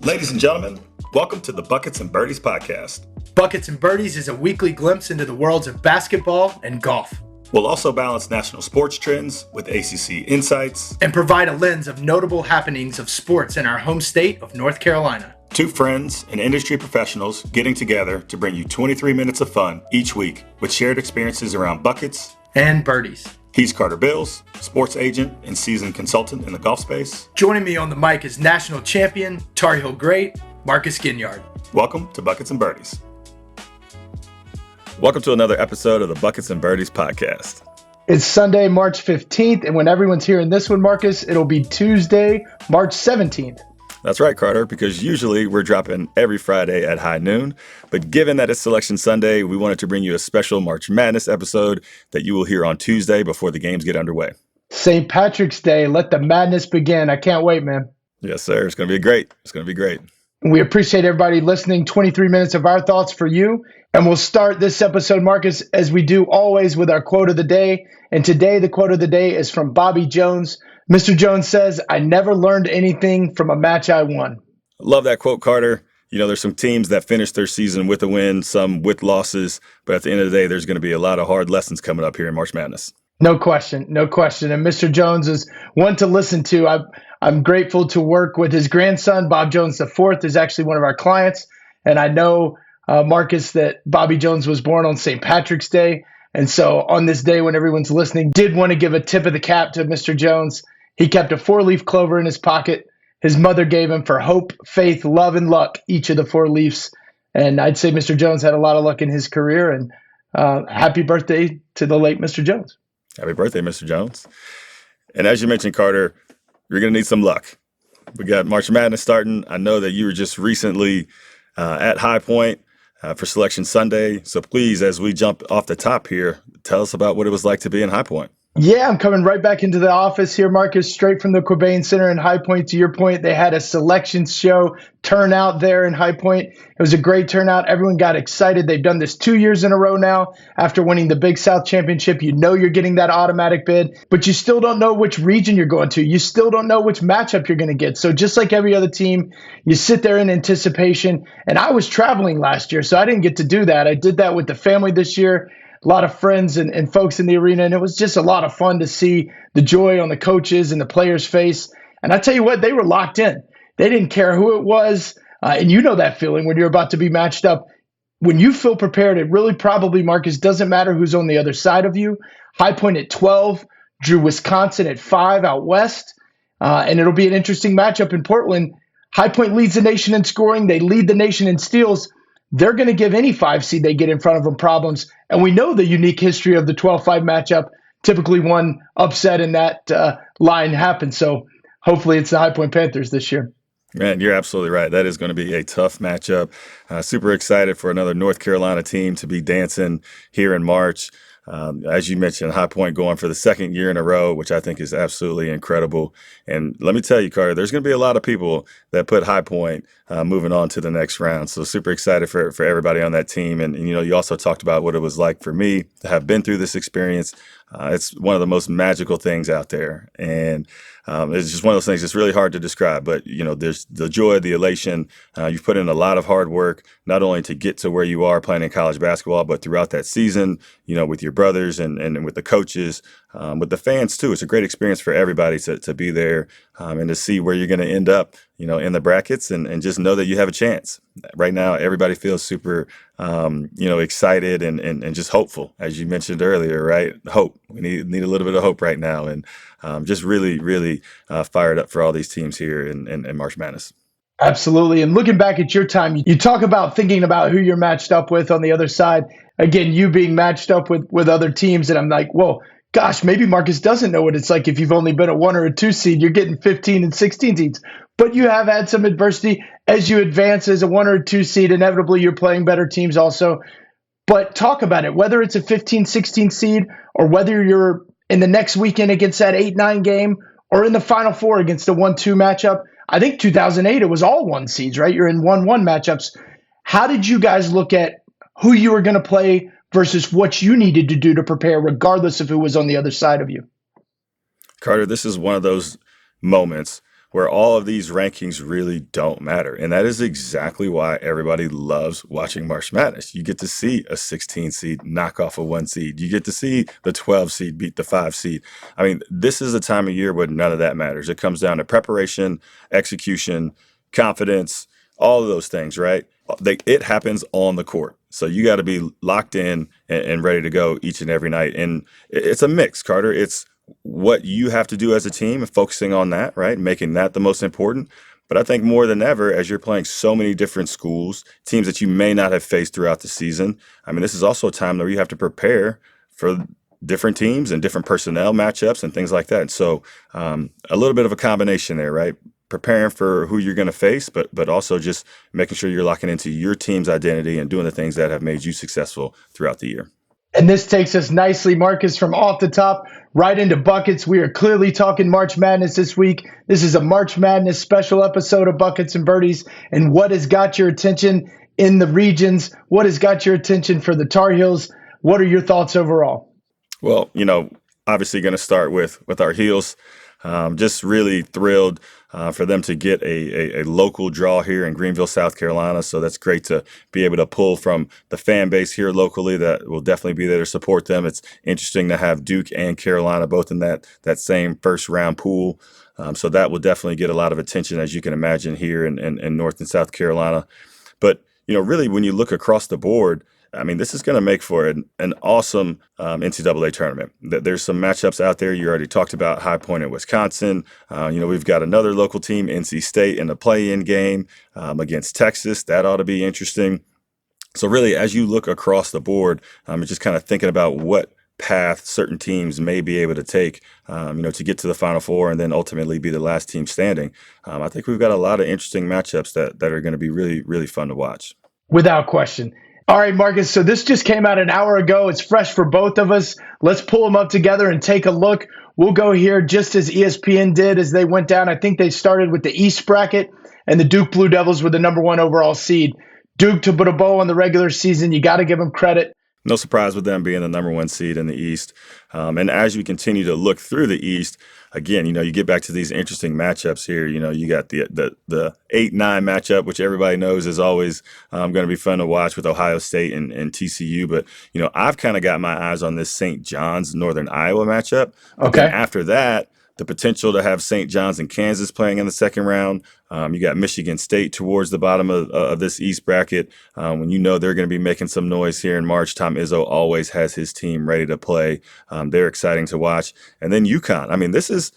Ladies and gentlemen, welcome to the Buckets and Birdies podcast. Buckets and Birdies is a weekly glimpse into the worlds of basketball and golf. We'll also balance national sports trends with ACC insights and provide a lens of notable happenings of sports in our home state of North Carolina. Two friends and industry professionals getting together to bring you 23 minutes of fun each week with shared experiences around buckets and birdies. He's Carter Bills, sports agent and seasoned consultant in the golf space. Joining me on the mic is national champion, Tar Heel great, Marcus Ginyard. Welcome to Buckets and Birdies. Welcome to another episode of the Buckets and Birdies podcast. It's Sunday, March 15th, and when everyone's hearing this one, Marcus, it'll be Tuesday, March 17th. That's right, Carter, because usually we're dropping every Friday at high noon. But given that it's Selection Sunday, we wanted to bring you a special March Madness episode that you will hear on Tuesday before the games get underway. St. Patrick's Day, let the madness begin. I can't wait, man. Yes, sir. It's going to be great. It's going to be great. We appreciate everybody listening. 23 minutes of our thoughts for you. And we'll start this episode, Marcus, as we do always with our quote of the day. And today, the quote of the day is from Bobby Jones. Mr. Jones says, "I never learned anything from a match I won." Love that quote, Carter. You know, there's some teams that finish their season with a win, some with losses. But at the end of the day, there's going to be a lot of hard lessons coming up here in March Madness. No question. No question. And Mr. Jones is one to listen to. I'm grateful to work with his grandson. Bob Jones IV is actually one of our clients. And I know, Marcus, that Bobby Jones was born on St. Patrick's Day. And so on this day when everyone's listening, did want to give a tip of the cap to Mr. Jones. He kept a 4-leaf clover in his pocket. His mother gave him for hope, faith, love, and luck, each of the 4 leaves. And I'd say Mr. Jones had a lot of luck in his career. And happy birthday to the late Mr. Jones. Happy birthday, Mr. Jones. And as you mentioned, Carter, you're going to need some luck. We got March Madness starting. I know that you were just recently at High Point for Selection Sunday. So please, as we jump off the top here, tell us about what it was like to be in High Point. Yeah, I'm coming right back into the office here, Marcus, straight from the Quabain Center in High Point. To your point, they had a selection show turnout there in High Point. It was a great turnout. Everyone got excited. They've done this 2 years in a row now. After winning the Big South Championship, you know you're getting that automatic bid, but you still don't know which region you're going to. You still don't know which matchup you're going to get. So just like every other team, you sit there in anticipation. And I was traveling last year, so I didn't get to do that. I did that with the family this year. A lot of friends and folks in the arena, and it was just a lot of fun to see the joy on the coaches and the players' face. And I tell you what, they were locked in. They didn't care who it was, and you know that feeling when you're about to be matched up. When you feel prepared, it really probably, Marcus, doesn't matter who's on the other side of you. High Point at 12, drew Wisconsin at 5 out west, and it'll be an interesting matchup in Portland. High Point leads the nation in scoring. They lead the nation in steals. They're going to give any 5 seed they get in front of them problems. And we know the unique history of the 12-5 matchup. Typically one upset in that line happens. So hopefully it's the High Point Panthers this year. Man, you're absolutely right. That is going to be a tough matchup. Super excited for another North Carolina team to be dancing here in March. As you mentioned, High Point going for the second year in a row, which I think is absolutely incredible. And let me tell you, Carter, there's going to be a lot of people that put High Point moving on to the next round. So super excited for everybody on that team. And, you know, you also talked about what it was like for me to have been through this experience. It's one of the most magical things out there. And it's just one of those things that's really hard to describe. But, you know, there's the joy, the elation. You've put in a lot of hard work, not only to get to where you are playing in college basketball, but throughout that season, you know, with your brothers and with the coaches, with the fans, too. It's a great experience for everybody to be there and to see where you're going to end up, you know, in the brackets and just know that you have a chance. Right now, everybody feels super, you know, excited and just hopeful, as you mentioned earlier, right? Hope. We need a little bit of hope right now. And just really, really fired up for all these teams here in March Madness. Absolutely. And looking back at your time, you talk about thinking about who you're matched up with on the other side. Again, you being matched up with other teams. And I'm like, whoa, gosh, maybe Marcus doesn't know what it's like if you've only been a 1 or a 2 seed. You're getting 15 and 16 seeds. But you have had some adversity as you advance as a 1 or a 2 seed. Inevitably, you're playing better teams also. But talk about it, whether it's a 15, 16 seed or whether you're in the next weekend against that 8-9 game or in the Final Four against a 1-2 matchup. I think 2008, it was all 1 seeds, right? You're in 1-1 matchups. How did you guys look at who you were going to play versus what you needed to do to prepare, regardless of who was on the other side of you? Carter, this is one of those moments where all of these rankings really don't matter. And that is exactly why everybody loves watching March Madness. You get to see a 16 seed knock off a 1 seed. You get to see the 12 seed beat the 5 seed. I mean, this is a time of year where none of that matters. It comes down to preparation, execution, confidence, all of those things, right? It happens on the court. So you got to be locked in and ready to go each and every night. And it's a mix, Carter. It's what you have to do as a team and focusing on that, right? Making that the most important. But I think more than ever, as you're playing so many different schools, teams that you may not have faced throughout the season, I mean, this is also a time where you have to prepare for different teams and different personnel matchups and things like that. So a little bit of a combination there, right? Preparing for who you're going to face, but also just making sure you're locking into your team's identity and doing the things that have made you successful throughout the year. And this takes us nicely, Marcus, from off the top right into buckets. We are clearly talking March Madness this week. This is a March Madness special episode of Buckets and Birdies. And what has got your attention in the regions? What has got your attention for the Tar Heels? What are your thoughts overall? Well, obviously going to start with our Heels. Just really thrilled for them to get a local draw here in Greenville, South Carolina. So that's great to be able to pull from the fan base here locally that will definitely be there to support them. It's interesting to have Duke and Carolina both in that same first round pool. So that will definitely get a lot of attention, as you can imagine, here in North and South Carolina. But, really when you look across the board, I mean, this is going to make for an awesome NCAA tournament. There's some matchups out there. You already talked about High Point in Wisconsin. We've got another local team, NC State, in the play-in game against Texas. That ought to be interesting. So really, as you look across the board, it's just kind of thinking about what path certain teams may be able to take, to get to the Final Four and then ultimately be the last team standing. I think we've got a lot of interesting matchups that are going to be really, really fun to watch. Without question. All right, Marcus, so this just came out an hour ago. It's fresh for both of us. Let's pull them up together and take a look. We'll go here just as ESPN did as they went down. I think they started with the East bracket, and the Duke Blue Devils were the number 1 overall seed. Duke to put a bow on the regular season. You got to give them credit. No surprise with them being the number 1 seed in the East. And as you continue to look through the East, again, you get back to these interesting matchups here. You got the 8-9 matchup, which everybody knows is always going to be fun to watch with Ohio State and TCU. But, I've kind of got my eyes on this St. John's Northern Iowa matchup. But then after that, the potential to have St. John's and Kansas playing in the second round. You got Michigan State towards the bottom of this East bracket. When they're going to be making some noise here in March, Tom Izzo always has his team ready to play. They're exciting to watch. And then UConn. I mean, this is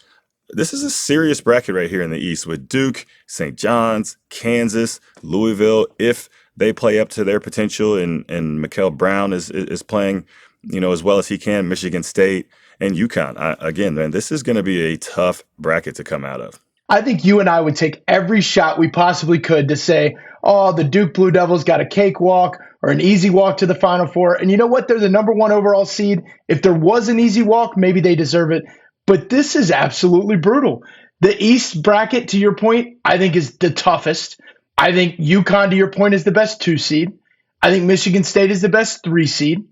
a serious bracket right here in the East with Duke, St. John's, Kansas, Louisville. If they play up to their potential and Mikael Brown is playing, as well as he can, Michigan State and UConn. Again, man, this is going to be a tough bracket to come out of. I think you and I would take every shot we possibly could to say, oh, the Duke Blue Devils got a cakewalk or an easy walk to the Final Four. And you know what? They're the number 1 overall seed. If there was an easy walk, maybe they deserve it. But this is absolutely brutal. The East bracket, to your point, I think is the toughest. I think UConn, to your point, is the best 2 seed. I think Michigan State is the best 3 seed.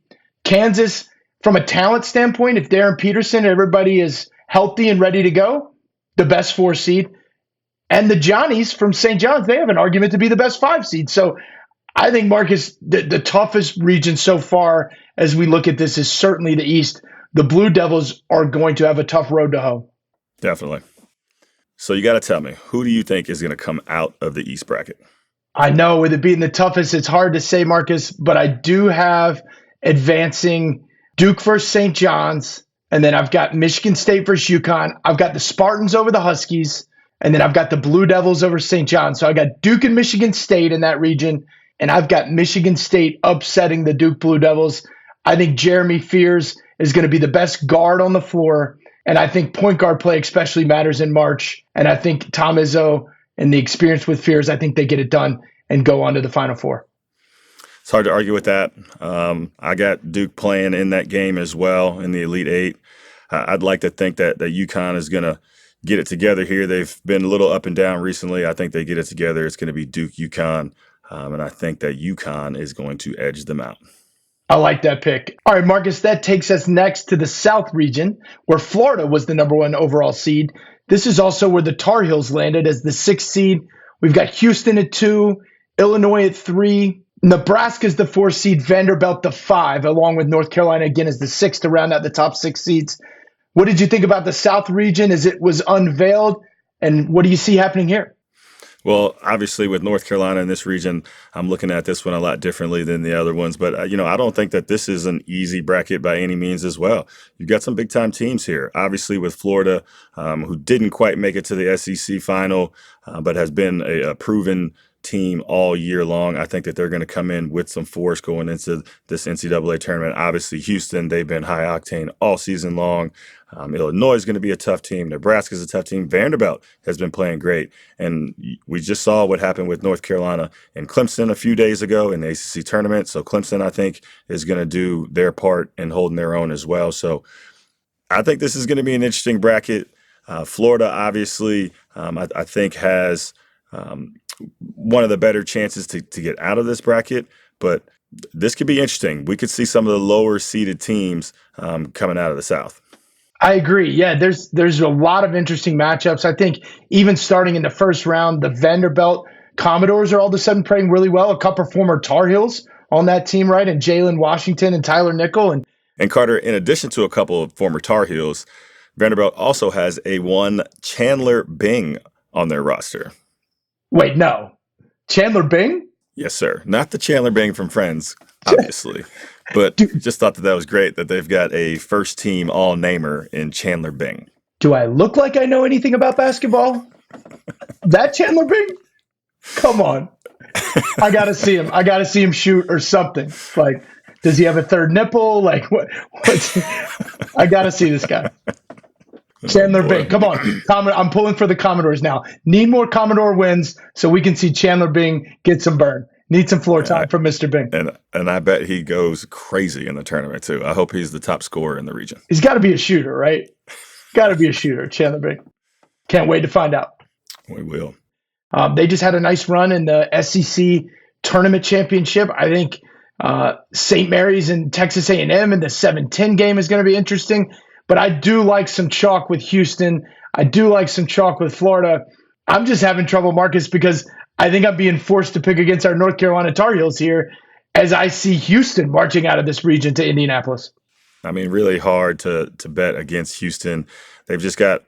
Kansas, from a talent standpoint, if Darren Peterson, everybody is healthy and ready to go, the best 4 seed. And the Johnnies from St. John's, they have an argument to be the best 5 seed. So I think, Marcus, the toughest region so far as we look at this is certainly the East. The Blue Devils are going to have a tough road to hoe. Definitely. So you got to tell me, who do you think is going to come out of the East bracket? I know with it being the toughest, it's hard to say, Marcus, but I do have advancing Duke versus St. John's, and then I've got Michigan State versus UConn. I've got the Spartans over the Huskies, and then I've got the Blue Devils over St. John's. So I got Duke and Michigan State in that region, and I've got Michigan State upsetting the Duke Blue Devils. I think Jeremy Fears is going to be the best guard on the floor, and I think point guard play especially matters in March. And I think Tom Izzo and the experience with Fears, I think they get it done and go on to the Final Four. It's hard to argue with that. I got Duke playing in that game as well in the Elite Eight. I'd like to think that UConn is going to get it together here. They've been a little up and down recently. I think they get it together. It's going to be Duke, UConn, and I think that UConn is going to edge them out. I like that pick. All right, Marcus, that takes us next to the South region, where Florida was the number 1 overall seed. This is also where the Tar Heels landed as the 6th seed. We've got Houston at 2, Illinois at 3, Nebraska's the 4th seed, Vanderbilt the 5, along with North Carolina again as the 6th to round out the top 6 seeds. What did you think about the South region as it was unveiled, and what do you see happening here? Well, obviously, with North Carolina in this region, I'm looking at this one a lot differently than the other ones. But, I don't think that this is an easy bracket by any means as well. You've got some big time teams here. Obviously, with Florida, who didn't quite make it to the SEC final, but has been a proven team all year long. I think that they're going to come in with some force going into this NCAA tournament. Obviously, Houston, they've been high octane all season long. Illinois is going to be a tough team. Nebraska is a tough team. Vanderbilt has been playing great. And we just saw what happened with North Carolina and Clemson a few days ago in the ACC tournament. So Clemson, I think, is going to do their part in holding their own as well. So I think this is going to be an interesting bracket. Florida, obviously, I think has one of the better chances to get out of this bracket. But this could be interesting. We could see some of the lower seeded teams coming out of the South. I agree. Yeah, there's a lot of interesting matchups. I think even starting in the first round, the Vanderbilt Commodores are all of a sudden playing really well. A couple former Tar Heels on that team, right? And Jalen Washington and Tyler Nickel. And Carter, in addition to a couple of former Tar Heels, Vanderbilt also has a one Chandler Bing on their roster. Wait, no. Chandler Bing? Yes, sir. Not the Chandler Bing from Friends, obviously. But just thought that was great that they've got a first-team all-namer in Chandler Bing. Do I look like I know anything about basketball? That Chandler Bing? Come on. I got to see him. I got to see him shoot or something. Like, does he have a third nipple? Like, what's I got to see this guy. Chandler Bing. Come on. I'm pulling for the Commodores now. Need more Commodore wins so we can see Chandler Bing get some burn. Need some floor time from Mr. Bing. And I bet he goes crazy in the tournament, too. I hope he's the top scorer in the region. He's got to be a shooter, right? Got to be a shooter, Chandler Bing. Can't wait to find out. We will. They just had a nice run in the SEC tournament championship. I think St. Mary's and Texas A&M in the 7-10 game is going to be interesting. But I do like some chalk with Houston. I do like some chalk with Florida. I'm just having trouble, Marcus, because I think I'm being forced to pick against our North Carolina Tar Heels here as I see Houston marching out of this region to Indianapolis. I mean, really hard to bet against Houston. They've just got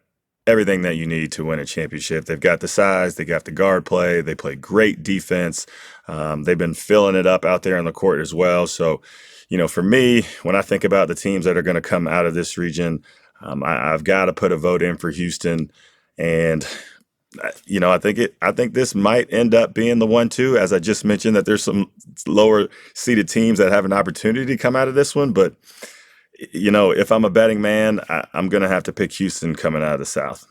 everything that you need to win a championship. They've got the size. They got the guard play. They play great defense. They've been filling it up out there on the court as well. So, for me, when I think about the teams that are going to come out of this region, I've got to put a vote in for Houston. And I think this might end up being the 1-2, as I just mentioned, that there's some lower seeded teams that have an opportunity to come out of this one. But, if I'm a betting man, I'm going to have to pick Houston coming out of the South.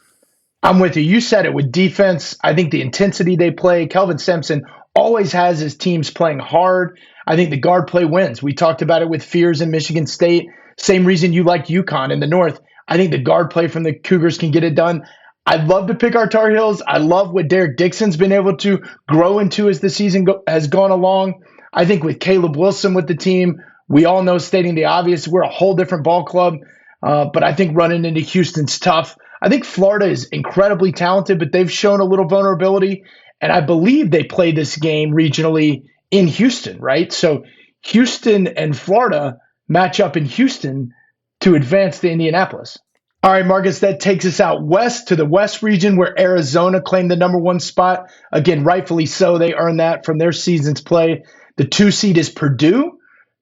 I'm with you. You said it with defense. I think the intensity they play, Kelvin Sampson always has his teams playing hard. I think the guard play wins. We talked about it with Fears in Michigan State. Same reason you like UConn in the North. I think the guard play from the Cougars can get it done. I'd love to pick our Tar Heels. I love what Derek Dixon's been able to grow into as the season has gone along. I think with Caleb Wilson with the team, we all know, stating the obvious, we're a whole different ball club. But I think running into Houston's tough. I think Florida is incredibly talented, but they've shown a little vulnerability. And I believe they play this game regionally in Houston, right? So Houston and Florida match up in Houston to advance to Indianapolis. All right, Marcus, that takes us out west to the West region where Arizona claimed the number 1 spot. Again, rightfully so. They earned that from their season's play. The 2 seed is Purdue.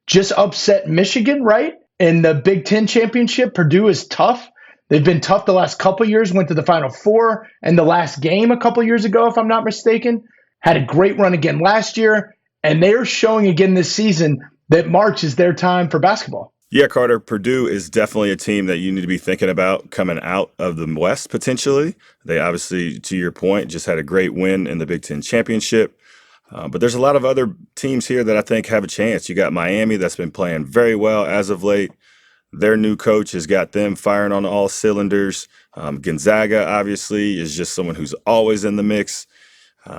Just upset Michigan, right? In the Big Ten championship, Purdue is tough. They've been tough the last couple years, went to the Final Four and the last game a couple years ago, if I'm not mistaken. Had a great run again last year, and they are showing again this season that March is their time for basketball. Yeah, Carter, Purdue is definitely a team that you need to be thinking about coming out of the West potentially. They obviously, to your point, just had a great win in the Big Ten championship. But there's a lot of other teams here that I think have a chance. You got Miami that's been playing very well as of late. Their new coach has got them firing on all cylinders. Gonzaga, obviously, is just someone who's always in the mix.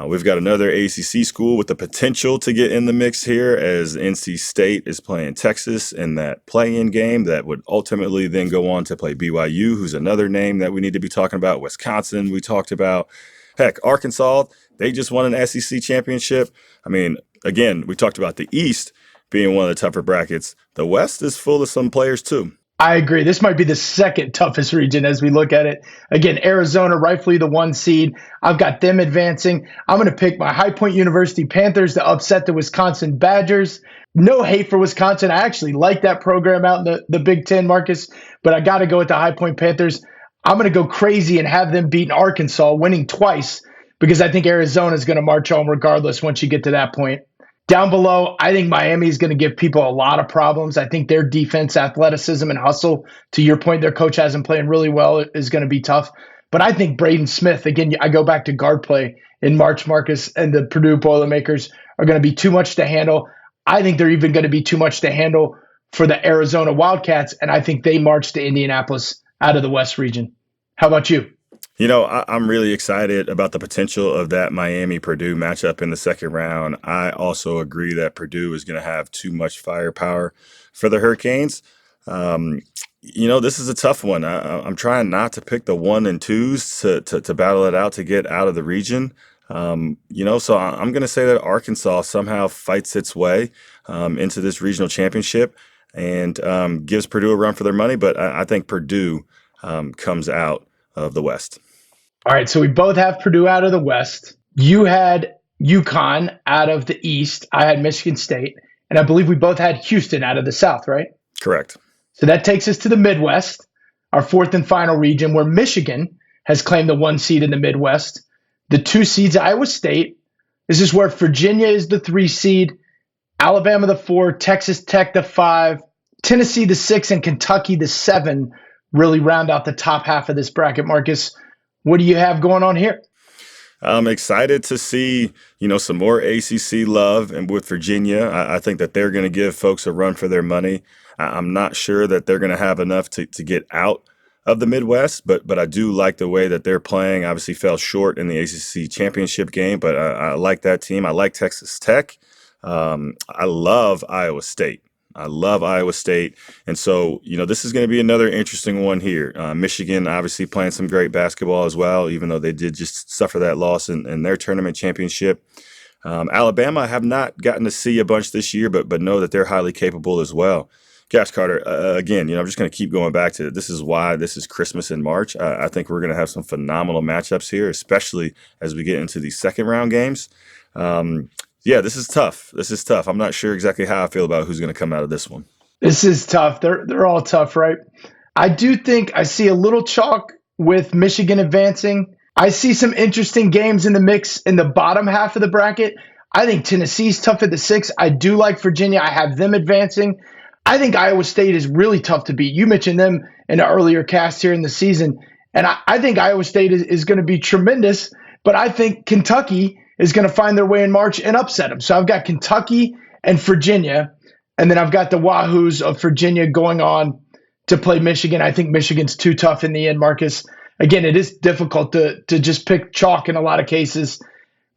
We've got another ACC school with the potential to get in the mix here as NC State is playing Texas in that play-in game that would ultimately then go on to play BYU, who's another name that we need to be talking about. Wisconsin, we talked about. Heck, Arkansas, they just won an SEC championship. I mean, again, we talked about the East being one of the tougher brackets. The West is full of some players too. I agree. This might be the second toughest region as we look at it. Again, Arizona, rightfully the 1 seed. I've got them advancing. I'm going to pick my High Point University Panthers to upset the Wisconsin Badgers. No hate for Wisconsin. I actually like that program out in the Big Ten, Marcus, but I got to go with the High Point Panthers. I'm going to go crazy and have them beating Arkansas, winning twice, because I think Arizona is going to march home regardless once you get to that point. Down below, I think Miami is going to give people a lot of problems. I think their defense, athleticism, and hustle, to your point, their coach has them playing really well, is going to be tough. But I think Braden Smith, again, I go back to guard play in March, Marcus, and the Purdue Boilermakers are going to be too much to handle. I think they're even going to be too much to handle for the Arizona Wildcats, and I think they march to Indianapolis out of the West region. How about you? I'm really excited about the potential of that Miami-Purdue matchup in the second round. I also agree that Purdue is going to have too much firepower for the Hurricanes. This is a tough one. I'm trying not to pick the 1 and 2s to battle it out to get out of the region. So I'm going to say that Arkansas somehow fights its way into this regional championship and gives Purdue a run for their money. But I think Purdue comes out of the West. All right, so we both have Purdue out of the West. You had UConn out of the East. I had Michigan State. And I believe we both had Houston out of the South, right? Correct. So that takes us to the Midwest, our fourth and final region, where Michigan has claimed the 1 seed in the Midwest. The 2 seeds, Iowa State. This is where Virginia is the 3 seed, Alabama the 4, Texas Tech the 5, Tennessee the 6, and Kentucky the 7 really round out the top half of this bracket. Marcus, what do you have going on here? I'm excited to see, some more ACC love. And with Virginia, I think that they're going to give folks a run for their money. I'm not sure that they're going to have enough to get out of the Midwest, but I do like the way that they're playing. Obviously fell short in the ACC championship game, but I like that team. I like Texas Tech. I love Iowa State. And so, this is going to be another interesting one here. Michigan obviously playing some great basketball as well, even though they did just suffer that loss in their tournament championship. Alabama, I have not gotten to see a bunch this year, but know that they're highly capable as well. Gosh, Carter, again, I'm just going to keep going back to it. This is why this is Christmas in March. I think we're going to have some phenomenal matchups here, especially as we get into these second round games. This is tough. I'm not sure exactly how I feel about who's going to come out of this one. This is tough. They're all tough, right? I do think I see a little chalk with Michigan advancing. I see some interesting games in the mix in the bottom half of the bracket. I think Tennessee's tough at the 6. I do like Virginia. I have them advancing. I think Iowa State is really tough to beat. You mentioned them in an earlier cast here in the season. And I think Iowa State is going to be tremendous. But I think Kentucky is going to find their way in March and upset them. So I've got Kentucky and Virginia. And then I've got the Wahoos of Virginia going on to play Michigan. I think Michigan's too tough in the end, Marcus. Again, it is difficult to just pick chalk in a lot of cases.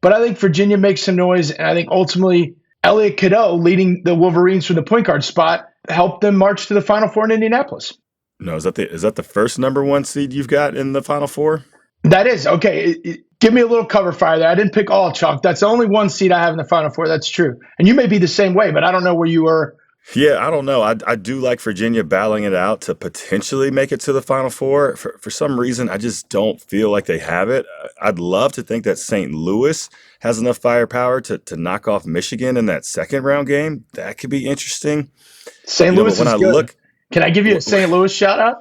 But I think Virginia makes some noise. And I think ultimately Elliot Cadeau leading the Wolverines from the point guard spot helped them march to the Final Four in Indianapolis. No, is that the first number 1 seed you've got in the Final Four? That is. Okay. Give me a little cover fire there. I didn't pick all chalk. That's the only 1 seed I have in the Final Four. That's true. And you may be the same way, but I don't know where you were. Yeah, I don't know. I do like Virginia battling it out to potentially make it to the Final Four. For some reason, I just don't feel like they have it. I'd love to think that St. Louis has enough firepower to knock off Michigan in that second round game. That could be interesting. St. Louis is good. Can I give you a St. Louis shout out?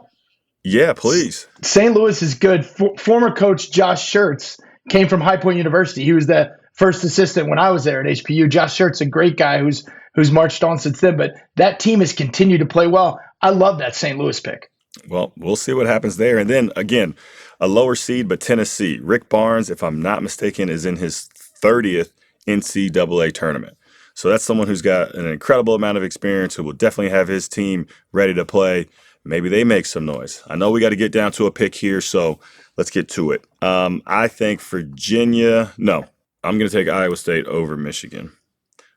Yeah, please. St. Louis is good. Former coach Josh Schertz came from High Point University. He was the first assistant when I was there at HPU. Josh Schertz, a great guy who's marched on since then. But that team has continued to play well. I love that St. Louis pick. Well, we'll see what happens there. And then, again, a lower seed, but Tennessee. Rick Barnes, if I'm not mistaken, is in his 30th NCAA tournament. So that's someone who's got an incredible amount of experience, who will definitely have his team ready to play. Maybe they make some noise. I know we got to get down to a pick here, so let's get to it. I think Virginia – no, I'm going to take Iowa State over Michigan.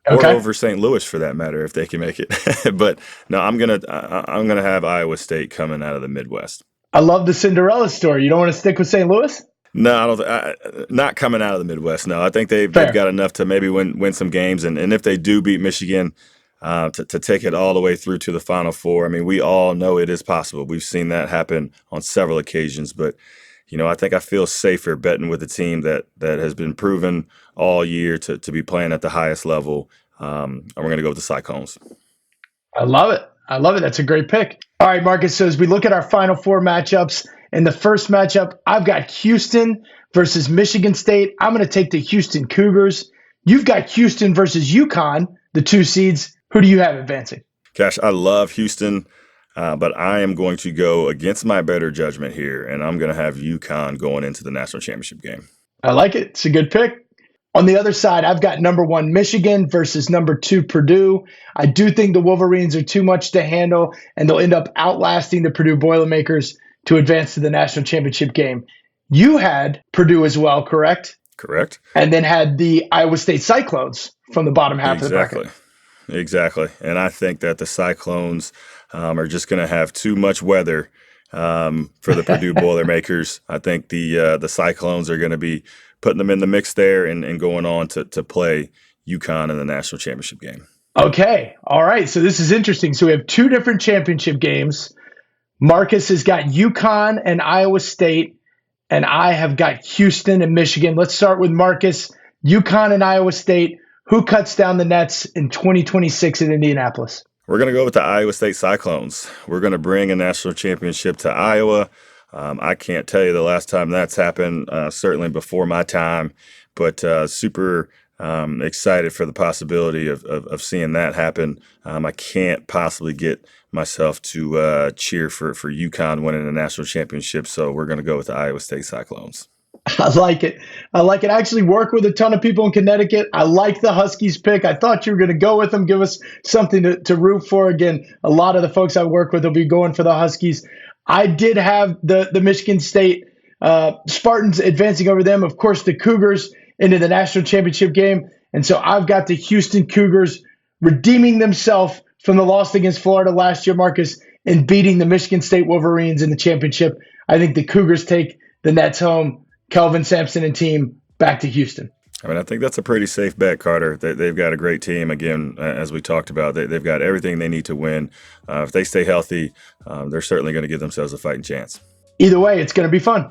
Or Okay. over St. Louis for that matter, if they can make it. But no, I'm gonna have Iowa State coming out of the Midwest. I love the Cinderella story. You don't want to stick with St. Louis? No, I don't. Not coming out of the Midwest. No, I think they've Fair. got enough to maybe win some games, and if they do beat Michigan, to take it all the way through to the Final Four. I mean, we all know it is possible. We've seen that happen on several occasions, but I think I feel safer betting with a team that has been proven all year to be playing at the highest level. And we're going to go with the Cyclones. I love it. I love it. That's a great pick. All right, Marcus. So as we look at our Final Four matchups, in the first matchup, I've got Houston versus Michigan State. I'm going to take the Houston Cougars. You've got Houston versus UConn, the 2 seeds. Who do you have advancing? Gosh, I love Houston, but I am going to go against my better judgment here, and I'm going to have UConn going into the national championship game. I like it. It's a good pick. On the other side, I've got number 1 Michigan versus number 2 Purdue. I do think the Wolverines are too much to handle, and they'll end up outlasting the Purdue Boilermakers to advance to the national championship game. You had Purdue as well, correct? Correct. And then had the Iowa State Cyclones from the bottom half of the bracket. Exactly. And I think that the Cyclones are just going to have too much weather for the Purdue Boilermakers. I think the Cyclones are going to be putting them in the mix there and going on to play UConn in the national championship game. Okay. All right. So this is interesting. So we have 2 different championship games. Marcus has got UConn and Iowa State, and I have got Houston and Michigan. Let's start with Marcus. UConn and Iowa State. Who cuts down the nets in 2026 in Indianapolis? We're going to go with the Iowa State Cyclones. We're going to bring a national championship to Iowa. I can't tell you the last time that's happened, certainly before my time, but super excited for the possibility of seeing that happen. I can't possibly get myself to cheer for UConn winning a national championship, so we're going to go with the Iowa State Cyclones. I like it. I like it. I actually work with a ton of people in Connecticut. I like the Huskies pick. I thought you were going to go with them, give us something to root for. Again, a lot of the folks I work with will be going for the Huskies. I did have the Michigan State Spartans advancing over them. Of course, the Cougars into the national championship game. And so I've got the Houston Cougars redeeming themselves from the loss against Florida last year, Marcus, and beating the Michigan State Wolverines in the championship. I think the Cougars take the Nets home. Kelvin Sampson and team back to Houston. I mean, I think that's a pretty safe bet, Carter. They've got a great team. Again, as we talked about, they've got everything they need to win. If they stay healthy, they're certainly going to give themselves a fighting chance. Either way, it's going to be fun.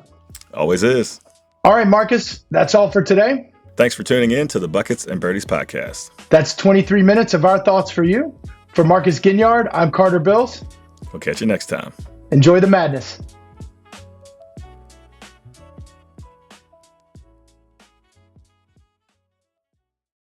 Always is. All right, Marcus, that's all for today. Thanks for tuning in to the Buckets and Birdies podcast. That's 23 minutes of our thoughts for you. For Marcus Ginyard, I'm Carter Bills. We'll catch you next time. Enjoy the madness.